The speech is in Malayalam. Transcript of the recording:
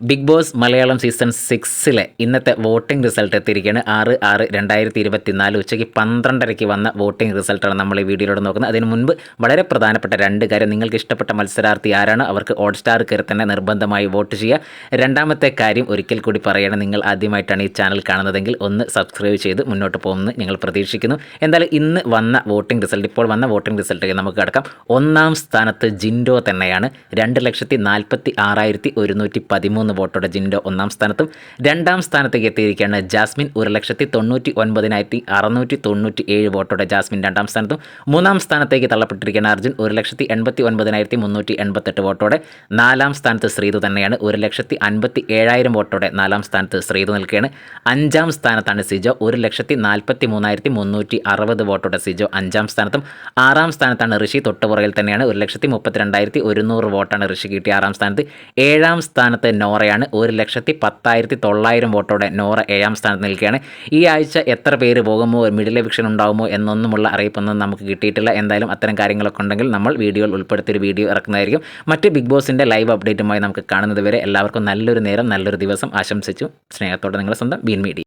ബിഗ് ബോസ് മലയാളം സീസൺ 6-ലെ ഇന്നത്തെ വോട്ടിംഗ് റിസൾട്ട് എത്തിയിരിക്കുകയാണ്. 6/6/2024 ഉച്ചയ്ക്ക് 12:30 വന്ന വോട്ടിംഗ് റിസൾട്ടാണ് നമ്മൾ ഈ വീഡിയോയിലൂടെ നോക്കുന്നത്. അതിന് മുൻപ് വളരെ പ്രധാനപ്പെട്ട രണ്ട് കാര്യം: നിങ്ങൾക്ക് ഇഷ്ടപ്പെട്ട മത്സരാർത്ഥി ആരാണ് അവർക്ക് ഹോട്ട്സ്റ്റാർ കയറി തന്നെ നിർബന്ധമായി വോട്ട് ചെയ്യുക. രണ്ടാമത്തെ കാര്യം ഒരിക്കൽ കൂടി പറയുകയാണ്, നിങ്ങൾ ആദ്യമായിട്ടാണ് ഈ ചാനൽ കാണുന്നതെങ്കിൽ ഒന്ന് സബ്സ്ക്രൈബ് ചെയ്ത് മുന്നോട്ട് പോകുമെന്ന് ഞങ്ങൾ പ്രതീക്ഷിക്കുന്നു. എന്തായാലും ഇന്ന് വന്ന വോട്ടിംഗ് റിസൾട്ട്, ഇപ്പോൾ വന്ന വോട്ടിംഗ് റിസൾട്ട് നമുക്ക് കിടക്കാം. ഒന്നാം സ്ഥാനത്ത് ജിൻഡോ തന്നെയാണ്. 2,46,113 വോട്ടോടെ ജിൻഡോ ഒന്നാം സ്ഥാനത്തും. രണ്ടാം സ്ഥാനത്തേക്ക് എത്തിയിരിക്കുകയാണ് ജാസ്മിൻ. 1,99,697 വോട്ടോടെ ജാസ്മിൻ രണ്ടാം സ്ഥാനത്തും. മൂന്നാം സ്ഥാനത്തേക്ക് തള്ളപ്പെട്ടിരിക്കുകയാണ് അർജുൻ. 1,89,388 വോട്ടോടെ. നാലാം സ്ഥാനത്ത് ശ്രീതു തന്നെയാണ്. 1,57,000 വോട്ടോടെ നാലാം സ്ഥാനത്ത് ശ്രീതു നിൽക്കുകയാണ്. അഞ്ചാം സ്ഥാനത്താണ് സിജോ. 1,43,360 വോട്ടോടെ സിജോ അഞ്ചാം സ്ഥാനത്തും. ആറാം സ്ഥാനത്താണ് ഋഷി. തൊട്ടുപുറകിൽ തന്നെയാണ്. 1,32,100 വോട്ടാണ് ഋഷി കിട്ടിയ ആറാം സ്ഥാനത്ത്. ഏഴാം സ്ഥാനത്ത് നോറയാണ്. 1,10,900 വോട്ടോടെ നോറ ഏഴാം സ്ഥാനത്ത് നിൽക്കുകയാണ്. ഈ ആഴ്ച എത്ര പേര് പോകുമോ, മിഡിൽ എവിക്ഷൻ ഉണ്ടാകുമോ എന്നൊന്നുമുള്ള അറിയിപ്പൊന്നും നമുക്ക് കിട്ടിയിട്ടില്ല. എന്തായാലും അത്തരം കാര്യങ്ങളൊക്കെ ഉണ്ടെങ്കിൽ നമ്മൾ വീഡിയോയിൽ ഉൾപ്പെടുത്തിയൊരു വീഡിയോ ഇറക്കുന്നതായിരിക്കും. മറ്റ് ബിഗ് ബോസിൻ്റെ ലൈവ് അപ്ഡേറ്റുമായി നമുക്ക് കാണുന്നത് വരെ എല്ലാവർക്കും നല്ലൊരു നേരം, നല്ലൊരു ദിവസം ആശംസിച്ചു സ്നേഹത്തോടെ നിങ്ങളുടെ സ്വന്തം ബീൻ മീഡിയ.